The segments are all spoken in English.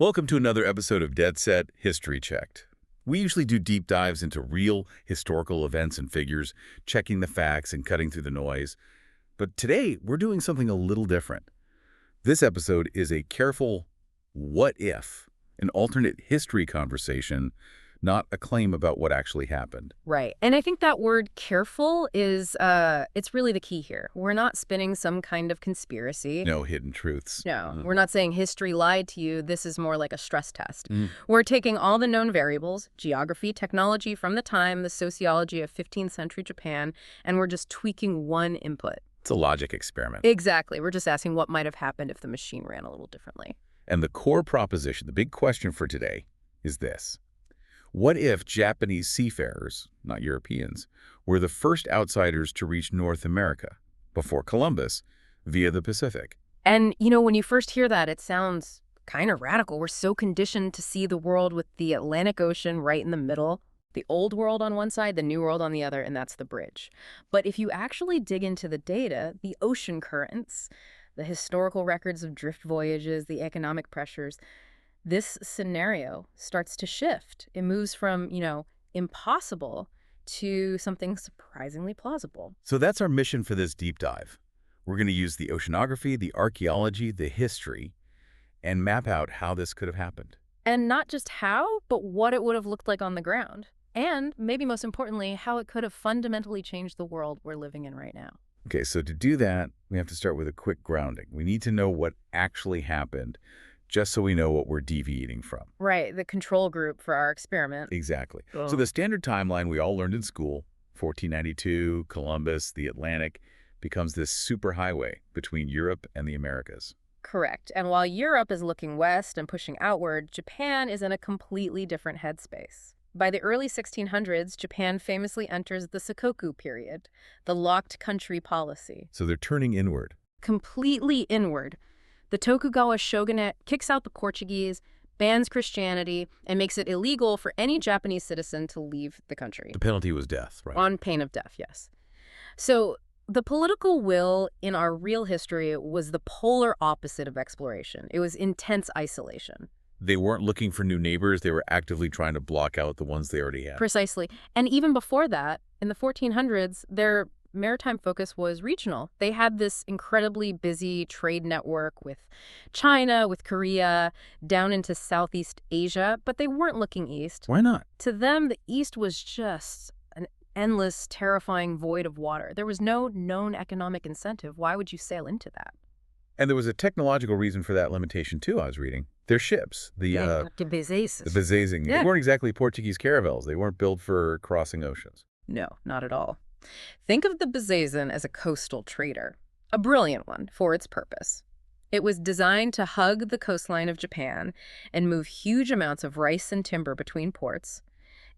Welcome to another episode of Dead Set History Checked. We usually do deep dives into real historical events and figures, checking the facts and cutting through the noise. But today, we're doing something a little different. This episode is a careful what if, an alternate history conversation, not a claim about what actually happened. Right. And I think that word careful is, it's really the key here. We're not spinning some kind of conspiracy. No hidden truths. No, we're not saying history lied to you. This is more like a stress test. We're taking all the known variables, geography, technology from the time, the sociology of 15th century Japan, and we're just tweaking one input. It's a logic experiment. Exactly. We're just asking what might have happened if the machine ran a little differently. And the core proposition, the big question for today, is this. What if Japanese seafarers, not Europeans, were the first outsiders to reach North America, before Columbus, via the Pacific? And, you know, when you first hear that, it sounds kind of radical. We're so conditioned to see the world with the Atlantic Ocean right in the middle, the old world on one side, the new world on the other, and that's the bridge. But if you actually dig into the data, the ocean currents, the historical records of drift voyages, the economic pressures, this scenario starts to shift. It moves from, impossible to something surprisingly plausible. So that's our mission for this deep dive. We're going to use the oceanography, the archaeology, the history, and map out how this could have happened. And not just how, but what it would have looked like on the ground. And maybe most importantly, how it could have fundamentally changed the world we're living in right now. Okay, so to do that, we have to start with a quick grounding. We need to know what actually happened, just so we know what we're deviating from. Right, the control group for our experiment. Exactly. So the standard timeline we all learned in school, 1492, Columbus, the Atlantic, becomes this superhighway between Europe and the Americas. Correct. And while Europe is looking west and pushing outward, Japan is in a completely different headspace. By the early 1600s, Japan famously enters the Sakoku period, the locked country policy. So they're turning inward. Completely inward. The Tokugawa shogunate kicks out the Portuguese, bans Christianity, and makes it illegal for any Japanese citizen to leave the country. The penalty was death, right? On pain of death, yes. So the political will in our real history was the polar opposite of exploration. It was intense isolation. They weren't looking for new neighbors. They were actively trying to block out the ones they already had. Precisely. And even before that, in the 1400s, their maritime focus was regional. They had this incredibly busy trade network with China, with Korea, down into Southeast Asia, but they weren't looking east. Why not? To them, the east was just an endless, terrifying void of water. There was no known economic incentive. Why would you sail into that? And there was a technological reason for that limitation, too, I was reading. Their ships, the bezazing. Yeah. They weren't exactly Portuguese caravels. They weren't built for crossing oceans. No, not at all. Think of the bezazon as a coastal trader, a brilliant one for its purpose. It was designed to hug the coastline of Japan and move huge amounts of rice and timber between ports.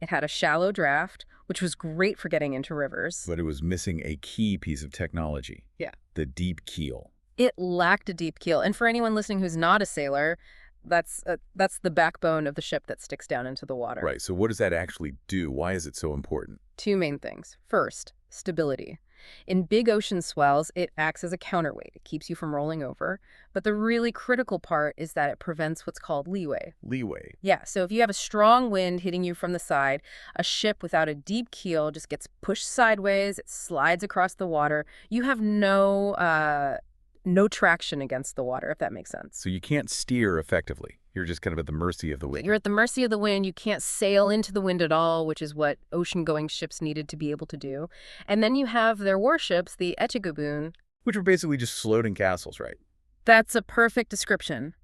It had a shallow draft, which was great for getting into rivers. But it was missing a key piece of technology. Yeah. The deep keel. It lacked a deep keel. And for anyone listening who's not a sailor, that's the backbone of the ship that sticks down into the water. Right. So what does that actually do? Why is it so important? Two main things. First, stability. In big ocean swells, it acts as a counterweight. It keeps you from rolling over. But the really critical part is that it prevents what's called leeway. Leeway. Yeah, so if you have a strong wind hitting you from the side, a ship without a deep keel just gets pushed sideways, it slides across the water. You have no traction against the water, if that makes sense. So you can't steer effectively. You're just kind of at the mercy of the wind. You're at the mercy of the wind. You can't sail into the wind at all, which is what ocean-going ships needed to be able to do. And then you have their warships, the Echigabun. Which were basically just floating castles, right? That's a perfect description.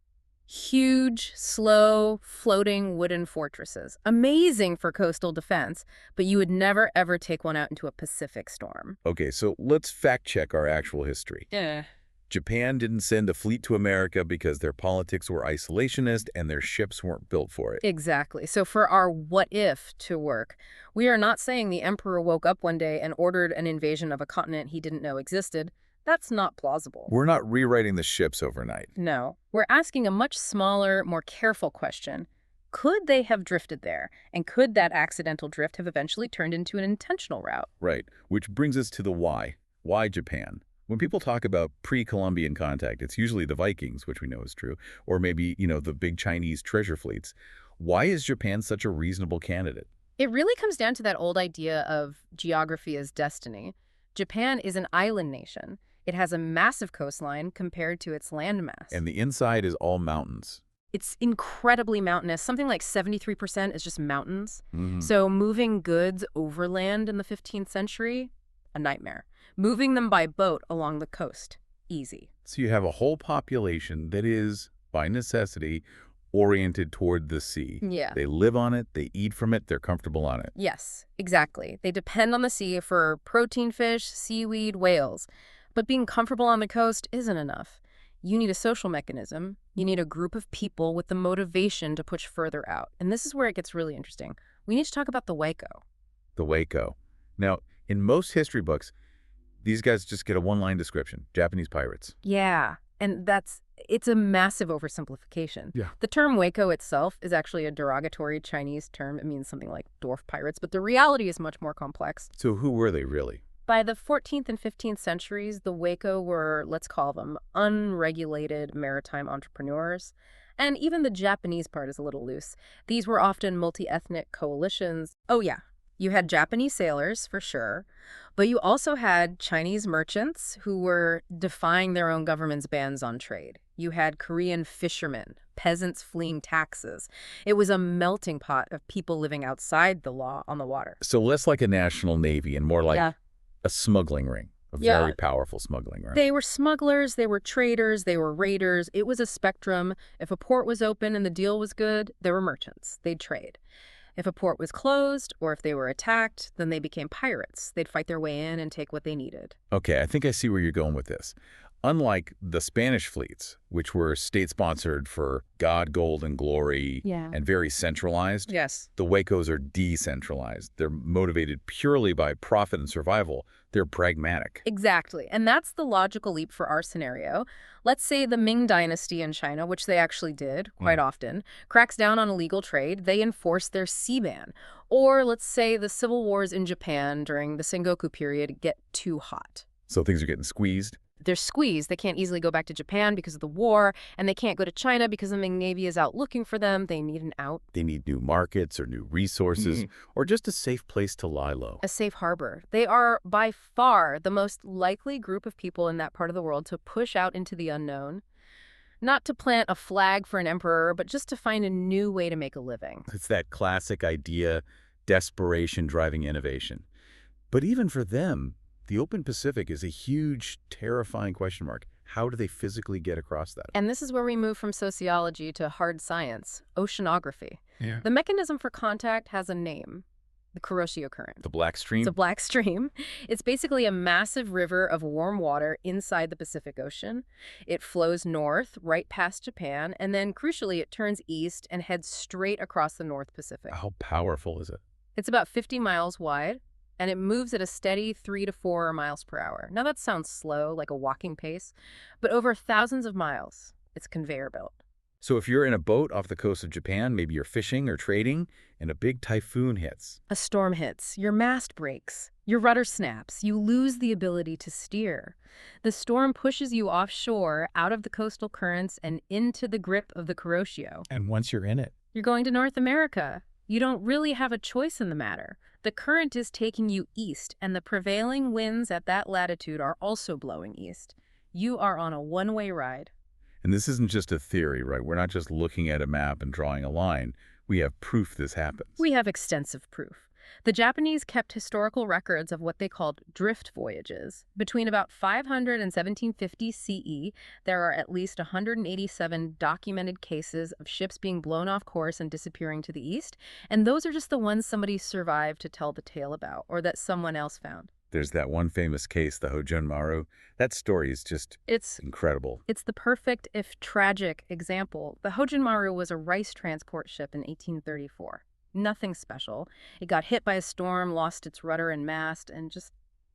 Huge, slow, floating wooden fortresses. Amazing for coastal defense, but you would never, ever take one out into a Pacific storm. Okay, so let's fact-check our actual history. Yeah. Japan didn't send a fleet to America because their politics were isolationist and their ships weren't built for it. Exactly. So for our what if to work, we are not saying the emperor woke up one day and ordered an invasion of a continent he didn't know existed. That's not plausible. We're not rewriting the ships overnight. No. We're asking a much smaller, more careful question. Could they have drifted there? And could that accidental drift have eventually turned into an intentional route? Right, which brings us to the why. Why Japan? When people talk about pre-Columbian contact, it's usually the Vikings, which we know is true, or maybe, the big Chinese treasure fleets. Why is Japan such a reasonable candidate? It really comes down to that old idea of geography as destiny. Japan is an island nation. It has a massive coastline compared to its landmass. And the inside is all mountains. It's incredibly mountainous. Something like 73% is just mountains. Mhm. So moving goods overland in the 15th century, a nightmare. Moving them by boat along the coast, easy. So you have a whole population that is, by necessity, oriented toward the sea. Yeah. They live on it, they eat from it, they're comfortable on it. Yes, exactly. They depend on the sea for protein fish, seaweed, whales. But being comfortable on the coast isn't enough. You need a social mechanism. You need a group of people with the motivation to push further out. And this is where it gets really interesting. We need to talk about the Waco. The Waco. Now, in most history books, these guys just get a one-line description. Japanese pirates. Yeah, and it's a massive oversimplification. Yeah. The term Waco itself is actually a derogatory Chinese term. It means something like dwarf pirates, but the reality is much more complex. So who were they really? By the 14th and 15th centuries, the Waco were, let's call them, unregulated maritime entrepreneurs. And even the Japanese part is a little loose. These were often multi-ethnic coalitions. Oh yeah, you had Japanese sailors, for sure, but you also had Chinese merchants who were defying their own government's bans on trade. You had Korean fishermen, peasants fleeing taxes. It was a melting pot of people living outside the law on the water. So less like a national navy and more like Yeah. a smuggling ring. A Yeah. very powerful smuggling ring. They were smugglers, they were traders, they were raiders. It was a spectrum. If a port was open and the deal was good, there were merchants. They'd trade. If a port was closed or if they were attacked, then they became pirates. They'd fight their way in and take what they needed. Okay, I think I see where you're going with this. Unlike the Spanish fleets, which were state-sponsored for God, gold, and glory, Yeah. and very centralized, Yes. the Wacos are decentralized. They're motivated purely by profit and survival. They're pragmatic. Exactly. And that's the logical leap for our scenario. Let's say the Ming Dynasty in China, which they actually did quite often, cracks down on illegal trade. They enforce their sea ban. Or let's say the civil wars in Japan during the Sengoku period get too hot. So things are getting squeezed. They're squeezed. They can't easily go back to Japan because of the war, and they can't go to China because the Ming Navy is out looking for them. They need an out. They need new markets or new resources or just a safe place to lie low. A safe harbor. They are by far the most likely group of people in that part of the world to push out into the unknown. Not to plant a flag for an emperor, but just to find a new way to make a living. It's that classic idea, desperation driving innovation. But even for them, the open Pacific is a huge, terrifying question mark. How do they physically get across that? And this is where we move from sociology to hard science, oceanography. Yeah. The mechanism for contact has a name, the Kuroshio Current. The Black Stream? It's a black stream. It's basically a massive river of warm water inside the Pacific Ocean. It flows north, right past Japan, and then, crucially, it turns east and heads straight across the North Pacific. How powerful is it? It's about 50 miles wide, and it moves at a steady 3 to 4 miles per hour. Now, that sounds slow, like a walking pace, but over thousands of miles, it's conveyor belt. So if you're in a boat off the coast of Japan, maybe you're fishing or trading, and a big typhoon hits. A storm hits, your mast breaks, your rudder snaps, you lose the ability to steer. The storm pushes you offshore, out of the coastal currents, and into the grip of the Kuroshio. And once you're in it, You're going to North America. You don't really have a choice in the matter. The current is taking you east, and the prevailing winds at that latitude are also blowing east. You are on a one-way ride. and this isn't just a theory, right? We're not just looking at a map and drawing a line. We have proof this happens. We have extensive proof. The Japanese kept historical records of what they called drift voyages. Between about 500 and 1750 CE, there are at least 187 documented cases of ships being blown off course and disappearing to the east, and those are just the ones somebody survived to tell the tale about, or that someone else found. There's that one famous case, the Hojun Maru. That story is just incredible. It's the perfect, if tragic, example. The Hojun Maru was a rice transport ship in 1834. Nothing special. It got hit by a storm, lost its rudder and mast, and just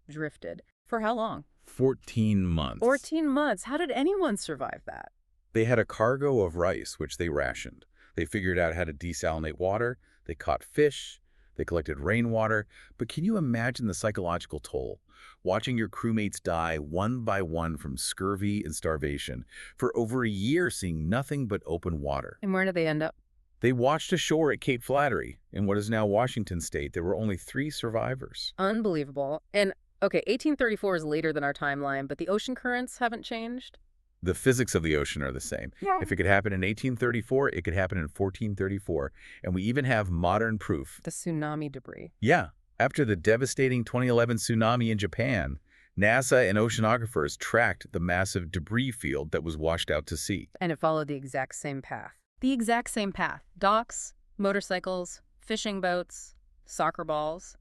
drifted. For how long? 14 months. 14 months. How did anyone survive that? They had a cargo of rice, which they rationed. They figured out how to desalinate water. They caught fish. They collected rainwater. But can you imagine the psychological toll? Watching your crewmates die one by one from scurvy and starvation for over a year, seeing nothing but open water. And where do they end up? They washed ashore at Cape Flattery, in what is now Washington state. There were only 3 survivors. Unbelievable. And, okay, 1834 is later than our timeline, but the ocean currents haven't changed? The physics of the ocean are the same. Yeah. If it could happen in 1834, it could happen in 1434. And we even have modern proof. The tsunami debris. Yeah, after the devastating 2011 tsunami in Japan, NASA and oceanographers tracked the massive debris field that was washed out to sea. And it followed the exact same path. The exact same path. Docks, motorcycles, fishing boats, soccer balls.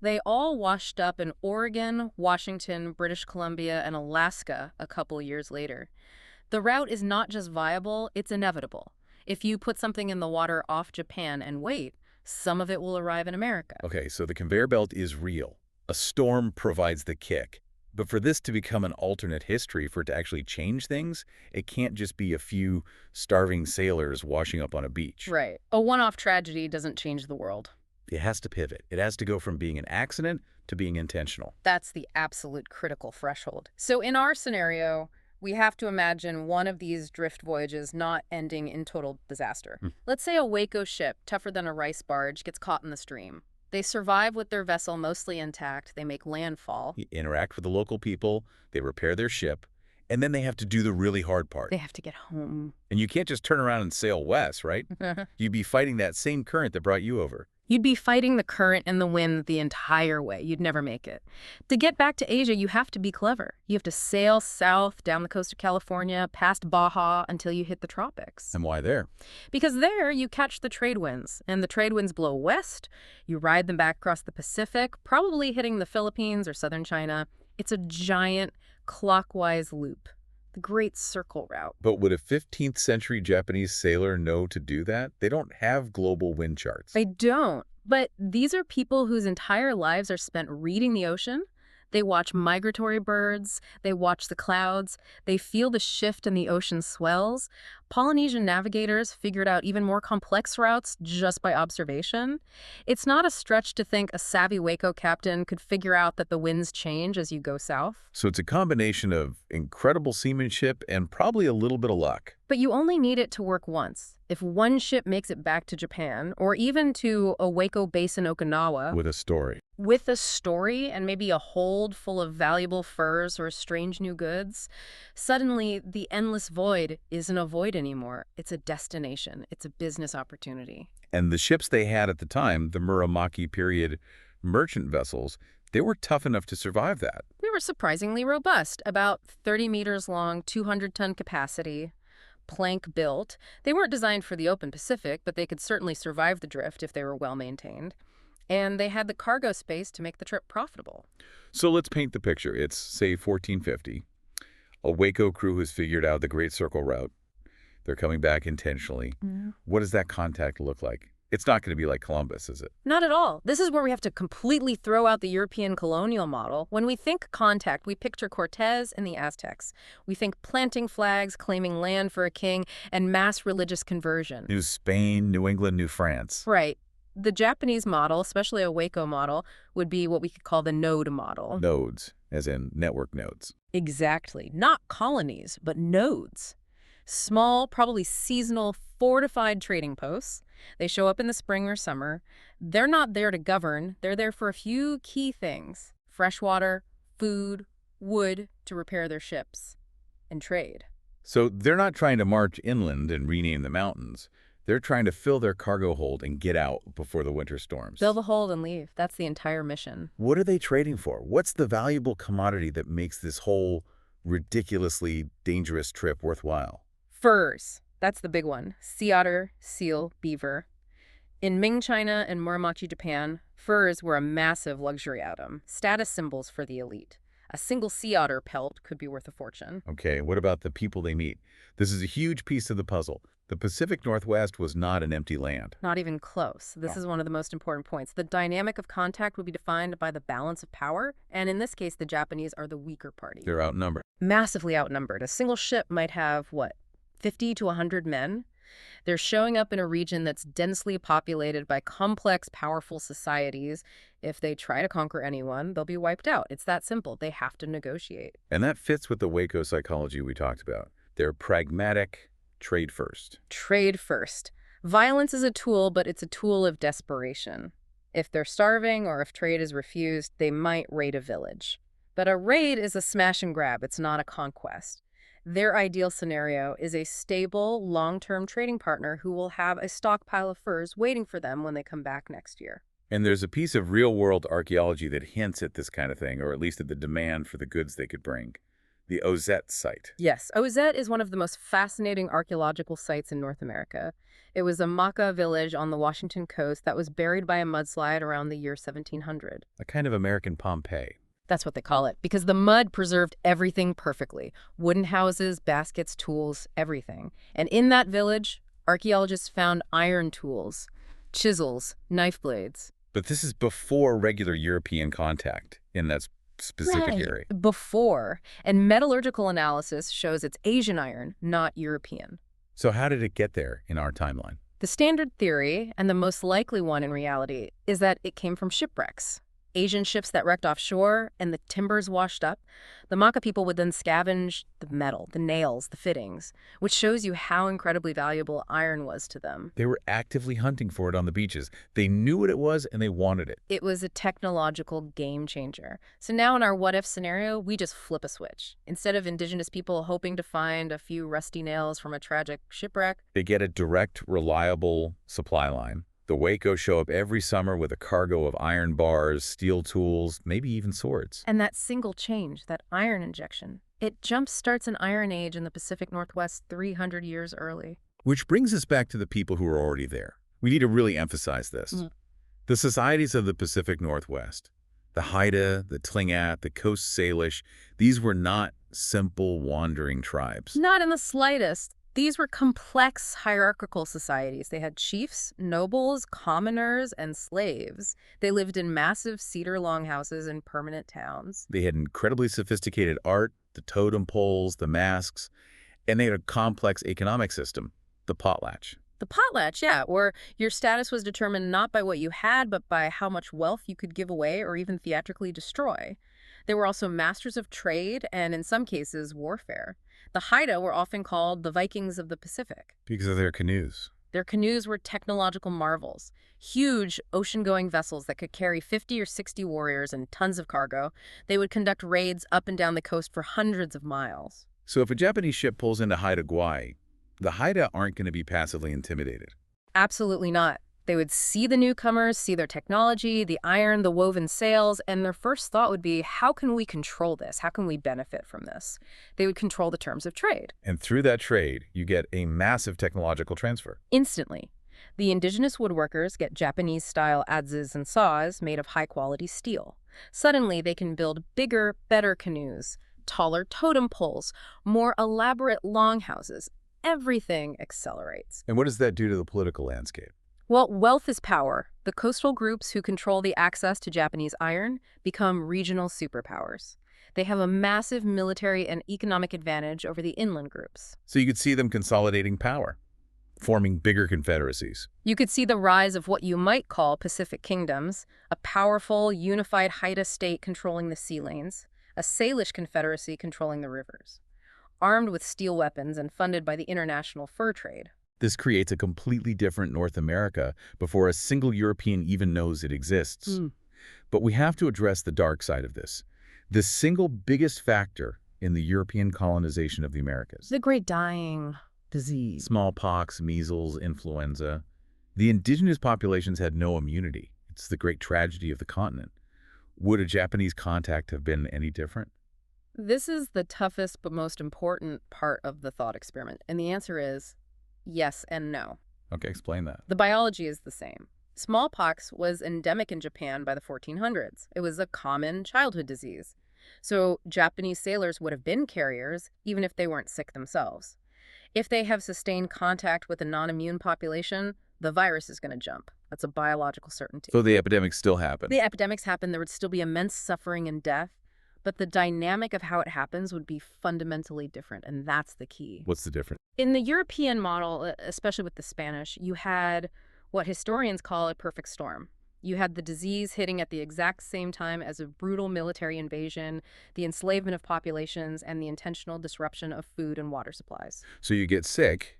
They all washed up in Oregon, Washington, British Columbia, and Alaska a couple years later. The route is not just viable, it's inevitable. If you put something in the water off Japan and wait, some of it will arrive in America. Okay, so the conveyor belt is real. A storm provides the kick. But for this to become an alternate history, for it to actually change things, it can't just be a few starving sailors washing up on a beach. Right. A one-off tragedy doesn't change the world. It has to pivot. It has to go from being an accident to being intentional. That's the absolute critical threshold. So in our scenario, we have to imagine one of these drift voyages not ending in total disaster. Let's say a Waco ship, tougher than a rice barge, gets caught in the stream. They survive with their vessel mostly intact. They make landfall. You interact with the local people, they repair their ship, and then they have to do the really hard part. They have to get home. And you can't just turn around and sail west, right? You'd be fighting that same current that brought you over. You'd be fighting the current and the wind the entire way. You'd never make it. To get back to Asia, you have to be clever. You have to sail south down the coast of California, past Baja, until you hit the tropics. And why there? Because there, you catch the trade winds, and the trade winds blow west. You ride them back across the Pacific, probably hitting the Philippines or southern China. It's a giant clockwise loop, the Great Circle Route. But would a 15th century Japanese sailor know to do that? They don't have global wind charts. They don't. But these are people whose entire lives are spent reading the ocean. They watch migratory birds, they watch the clouds, they feel the shift in the ocean swells. Polynesian navigators figured out even more complex routes just by observation. It's not a stretch to think a savvy Waco captain could figure out that the winds change as you go south. So it's a combination of incredible seamanship and probably a little bit of luck. But you only need it to work once. If one ship makes it back to Japan, or even to a Waco base in Okinawa, With a story. with a story and maybe a hold full of valuable furs or strange new goods, suddenly the endless void isn't a void anymore. It's a destination. It's a business opportunity. And the ships they had at the time, the Muromachi period merchant vessels, they were tough enough to survive that. They were surprisingly robust, about 30 meters long, 200-ton capacity, plank built. They weren't designed for the open Pacific, but they could certainly survive the drift if they were well maintained. And they had the cargo space to make the trip profitable. So let's paint the picture. It's, say, 1450. A Waco crew has figured out the Great Circle Route. They're coming back intentionally. What does that contact look like? It's not going to be like Columbus, is it? Not at all. This is where we have to completely throw out the European colonial model. When we think contact, we picture Cortez and the Aztecs. We think planting flags, claiming land for a king, and mass religious conversion. New Spain, New England, New France. Right. The Japanese model, especially a Waco model, would be what we could call the node model. Nodes, as in network nodes. Exactly. Not colonies, but nodes. Small, probably seasonal, fortified trading posts. They show up in the spring or summer. They're not there to govern. They're there for a few key things: fresh water, food, wood to repair their ships, and trade. So they're not trying to march inland and rename the mountains. They're trying to fill their cargo hold and get out before the winter storms. Fill the hold and leave. That's the entire mission. What are they trading for? What's the valuable commodity that makes this whole ridiculously dangerous trip worthwhile? Furs. That's the big one. Sea otter, seal, beaver. In Ming China and Muromachi Japan, furs were a massive luxury item, status symbols for the elite. A single sea otter pelt could be worth a fortune. Okay, what about the people they meet? This is a huge piece of the puzzle. The Pacific Northwest was not an empty land. Not even close. This is one of the most important points. The dynamic of contact would be defined by the balance of power, and in this case, the Japanese are the weaker party. They're outnumbered. Massively outnumbered. A single ship might have, 50 to 100 men? They're showing up in a region that's densely populated by complex, powerful societies. If they try to conquer anyone, they'll be wiped out. It's that simple. They have to negotiate. And that fits with the Waco psychology we talked about. They're pragmatic, trade first. Trade first. Violence is a tool, but it's a tool of desperation. If they're starving or if trade is refused, they might raid a village. But a raid is a smash and grab. It's not a conquest. Their ideal scenario is a stable, long-term trading partner who will have a stockpile of furs waiting for them when they come back next year. And there's a piece of real-world archaeology that hints at this kind of thing, or at least at the demand for the goods they could bring. The Ozette site. Yes, Ozette is one of the most fascinating archaeological sites in North America. It was a Maka village on the Washington coast that was buried by a mudslide around the year 1700. A kind of American Pompeii. That's what they call it, because the mud preserved everything perfectly. Wooden houses, baskets, tools, everything. And in that village, archaeologists found iron tools, chisels, knife blades. But this is before regular European contact in that specific Right. area. Before, and metallurgical analysis shows it's Asian iron, not European. So how did it get there in our timeline? The standard theory, and the most likely one in reality, is that it came from shipwrecks. Asian ships that wrecked offshore and the timbers washed up. The Maka people would then scavenge the metal, the nails, the fittings, which shows you how incredibly valuable iron was to them. They were actively hunting for it on the beaches. They knew what it was and they wanted it. It was a technological game changer. So now in our what-if scenario, we just flip a switch. Instead of indigenous people hoping to find a few rusty nails from a tragic shipwreck, They get a direct, reliable supply line. The Waco show up every summer with a cargo of iron bars, steel tools, maybe even swords. and that single change, that iron injection, it jump-starts an Iron Age in the Pacific Northwest 300 years early. Which brings us back to the people who are already there. We need to really emphasize this. The societies of the Pacific Northwest, the Haida, the Tlingit, the Coast Salish, these were not simple wandering tribes. Not in the slightest. These were complex hierarchical societies. They had chiefs, nobles, commoners, and slaves. They lived in massive cedar longhouses in permanent towns. They had incredibly sophisticated art, the totem poles, the masks, and they had a complex economic system, the potlatch. The potlatch, yeah, where your status was determined not by what you had, but by how much wealth you could give away or even theatrically destroy. They were also masters of trade and, in some cases, warfare. The Haida were often called the Vikings of the Pacific. Because of their canoes. Their canoes were technological marvels, huge ocean-going vessels that could carry 50 or 60 warriors and tons of cargo. They would conduct raids up and down the coast for hundreds of miles. So if a Japanese ship pulls into Haida Gwaii, the Haida aren't going to be passively intimidated. Absolutely not. They would see the newcomers, see their technology, the iron, the woven sails, and their first thought would be, how can we control this? How can we benefit from this? They would control the terms of trade. And through that trade, you get a massive technological transfer. Instantly. The indigenous woodworkers get Japanese-style adzes and saws made of high-quality steel. Suddenly, they can build bigger, better canoes, taller totem poles, more elaborate longhouses. Everything accelerates. And what does that do to the political landscape? Well, wealth is power. The coastal groups who control the access to Japanese iron become regional superpowers. They have a massive military and economic advantage over the inland groups. So you could see them consolidating power, forming bigger confederacies. You could see the rise of what you might call Pacific kingdoms, a powerful, unified Haida state controlling the sea lanes, a Salish confederacy controlling the rivers, armed with steel weapons and funded by the international fur trade. This creates a completely different North America before a single European even knows it exists. But we have to address the dark side of this. The single biggest factor in the European colonization of the Americas. The Great Dying Disease. Smallpox, measles, influenza. The indigenous populations had no immunity. It's the great tragedy of the continent. Would a Japanese contact have been any different? This is the toughest but most important part of the thought experiment, and the answer is yes and no. Okay, explain that. The biology is the same. Smallpox was endemic in Japan by the 1400s. It was a common childhood disease. So Japanese sailors would have been carriers even if they weren't sick themselves. If they have sustained contact with a non-immune population, the virus is going to jump. That's a biological certainty. So the epidemics still happen. The epidemics happen, there would still be immense suffering and death, but the dynamic of how it happens would be fundamentally different, and that's the key. What's the difference? In the European model, especially with the Spanish, you had what historians call a perfect storm. You had the disease hitting at the exact same time as a brutal military invasion, the enslavement of populations, and the intentional disruption of food and water supplies. So you get sick,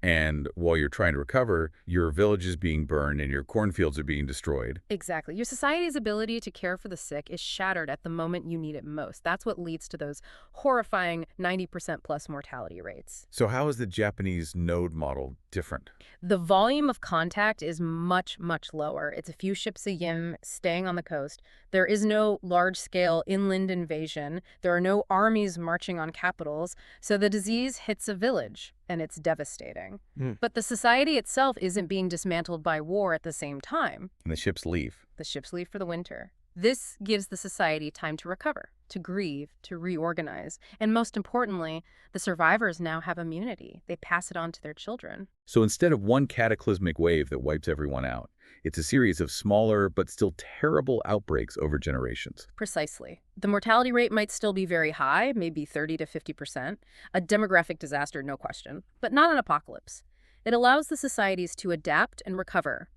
and while you're trying to recover, your village is being burned and your cornfields are being destroyed. Exactly. Your society's ability to care for the sick is shattered at the moment you need it most. That's what leads to those horrifying 90% plus mortality rates. So how is the Japanese node model different? The volume of contact is much, much lower. It's a few ships a year staying on the coast. There is no large-scale inland invasion. There are no armies marching on capitals. So the disease hits a village, and it's devastating. But the society itself isn't being dismantled by war at the same time. And the ships leave. The ships leave for the winter. This gives the society time to recover, to grieve, to reorganize. And most importantly, the survivors now have immunity. They pass it on to their children. So instead of one cataclysmic wave that wipes everyone out, it's a series of smaller but still terrible outbreaks over generations. Precisely. The mortality rate might still be very high, maybe 30 to 50%. A demographic disaster, no question, but not an apocalypse. It allows the societies to adapt and recover.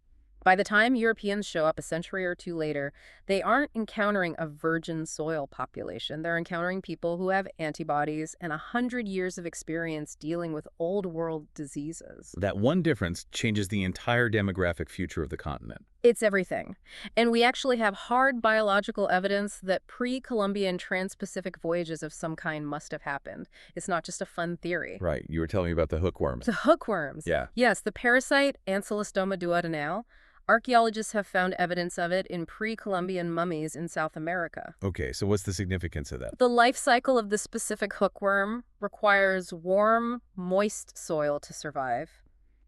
By the time Europeans show up a century or two later, they aren't encountering a virgin soil population. They're encountering people who have antibodies and 100 years of experience dealing with old world diseases. That one difference changes the entire demographic future of the continent. It's everything. And we actually have hard biological evidence that pre-Columbian trans-Pacific voyages of some kind must have happened. It's not just a fun theory. Right. You were telling me about the hookworms. The hookworms. Yeah. Yes, the parasite Ancylostoma duodenale. Archaeologists have found evidence of it in pre-Columbian mummies in South America. Okay, so what's the significance of that? The life cycle of the specific hookworm requires warm, moist soil to survive.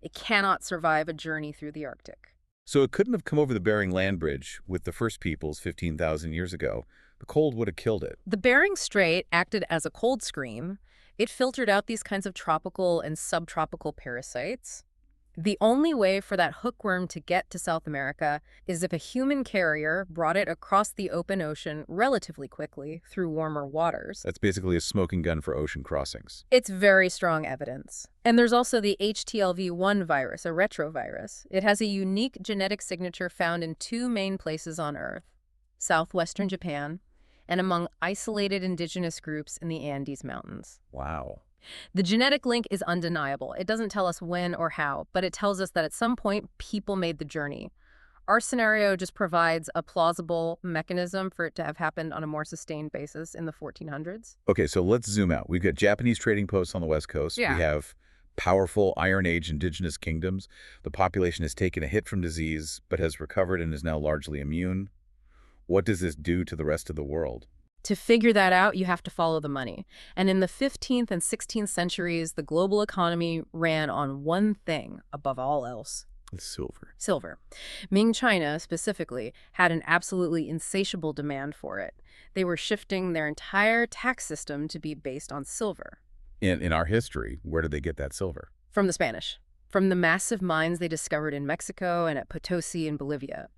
It cannot survive a journey through the Arctic. So it couldn't have come over the Bering Land Bridge with the first peoples 15,000 years ago. The cold would have killed it. The Bering Strait acted as a cold screen. It filtered out these kinds of tropical and subtropical parasites. The only way for that hookworm to get to South America is if a human carrier brought it across the open ocean relatively quickly through warmer waters. That's basically a smoking gun for ocean crossings. It's very strong evidence. And there's also the HTLV1 virus, a retrovirus. It has a unique genetic signature found in two main places on Earth, southwestern Japan, and among isolated indigenous groups in the Andes Mountains. Wow. The genetic link is undeniable. It doesn't tell us when or how, but it tells us that at some point, people made the journey. Our scenario just provides a plausible mechanism for it to have happened on a more sustained basis in the 1400s. Okay, so let's zoom out. We've got Japanese trading posts on the West Coast. Yeah. We have powerful Iron Age indigenous kingdoms. The population has taken a hit from disease, but has recovered and is now largely immune. What does this do to the rest of the world? To figure that out, you have to follow the money. And in the 15th and 16th centuries, the global economy ran on one thing above all else. Silver. Silver. Ming China, specifically, had an absolutely insatiable demand for it. They were shifting their entire tax system to be based on silver. In our history, where did they get that silver? From the Spanish. From the massive mines they discovered in Mexico and at Potosi in Bolivia.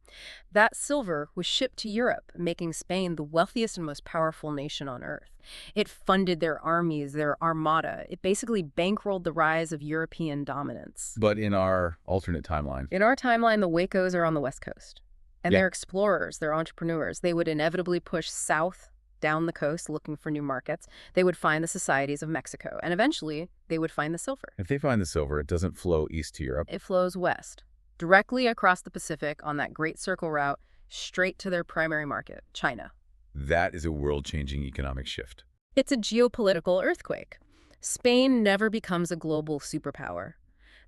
That silver was shipped to Europe, making Spain the wealthiest and most powerful nation on Earth. It funded their armies, their armada. It basically bankrolled the rise of European dominance. But in our alternate timeline. In our timeline, the Wacos are on the West Coast. And they're explorers, they're entrepreneurs. They would inevitably push south down the coast looking for new markets. They would find the societies of Mexico, and eventually they would find the silver. If they find the silver, it doesn't flow east to Europe. It flows west, directly across the Pacific on that Great Circle route, straight to their primary market, China. That is a world-changing economic shift. It's a geopolitical earthquake. Spain never becomes a global superpower.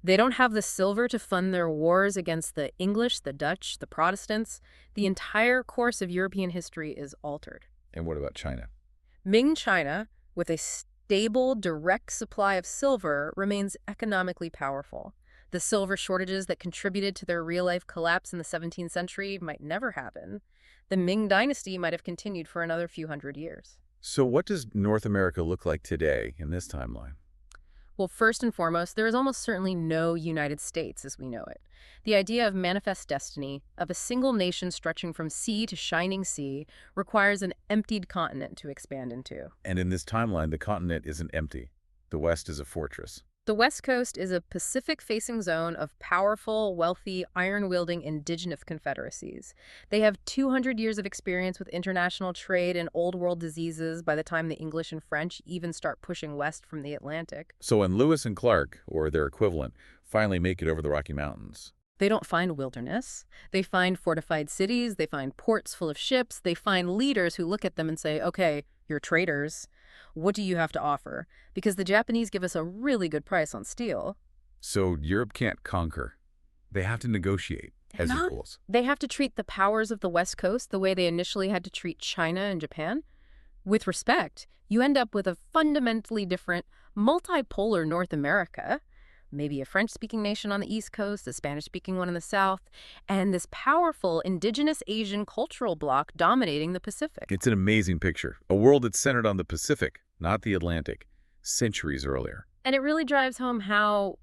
They don't have the silver to fund their wars against the English, the Dutch, the Protestants. The entire course of European history is altered. And what about China? Ming China, with a stable, direct supply of silver, remains economically powerful. The silver shortages that contributed to their real-life collapse in the 17th century might never happen. The Ming dynasty might have continued for another few hundred years. So what does North America look like today in this timeline? Well, first and foremost, there is almost certainly no United States as we know it. The idea of manifest destiny, of a single nation stretching from sea to shining sea, requires an emptied continent to expand into. And in this timeline, the continent isn't empty. The West is a fortress. The West Coast is a Pacific-facing zone of powerful, wealthy, iron-wielding indigenous confederacies. They have 200 years of experience with international trade and old-world diseases by the time the English and French even start pushing west from the Atlantic. So when Lewis and Clark, or their equivalent, finally make it over the Rocky Mountains, They don't find wilderness. They find fortified cities. They find ports full of ships. They find leaders who look at them and say, okay, you're traders. What do you have to offer? Because the Japanese give us a really good price on steel. so Europe can't conquer. They have to negotiate as Not- equals. They have to treat the powers of the West Coast the way they initially had to treat China and Japan. With respect, you end up with a fundamentally different, multipolar North America, maybe a French-speaking nation on the East Coast, a Spanish-speaking one in the South, and this powerful indigenous Asian cultural bloc dominating the Pacific. It's an amazing picture. A world that's centered on the Pacific, not the Atlantic, centuries earlier. And it really drives home how,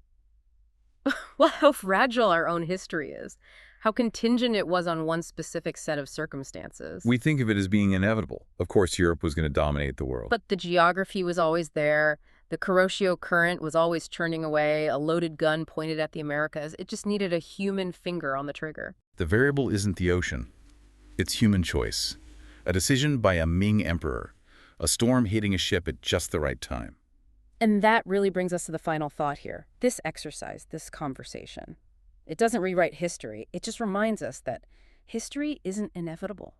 well, how fragile our own history is, how contingent it was on one specific set of circumstances. We think of it as being inevitable. Of course, Europe was going to dominate the world. But the geography was always there. The Kuroshio current was always churning away, a loaded gun pointed at the Americas. It just needed a human finger on the trigger. The variable isn't the ocean. It's human choice. A decision by a Ming emperor. A storm hitting a ship at just the right time. And that really brings us to the final thought here. This exercise, this conversation, it doesn't rewrite history. It just reminds us that history isn't inevitable.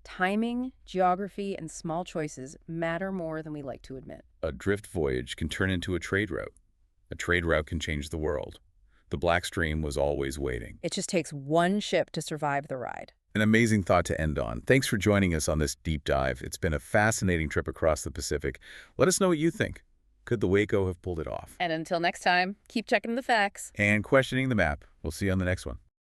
Timing, geography, and small choices matter more than we like to admit. A drift voyage can turn into a trade route. A trade route can change the world. The Black Stream was always waiting. It just takes one ship to survive the ride. An amazing thought to end on. Thanks for joining us on this deep dive. It's been a fascinating trip across the Pacific. Let us know what you think. Could the Waco have pulled it off? And until next time, keep checking the facts. And questioning the map. We'll see you on the next one.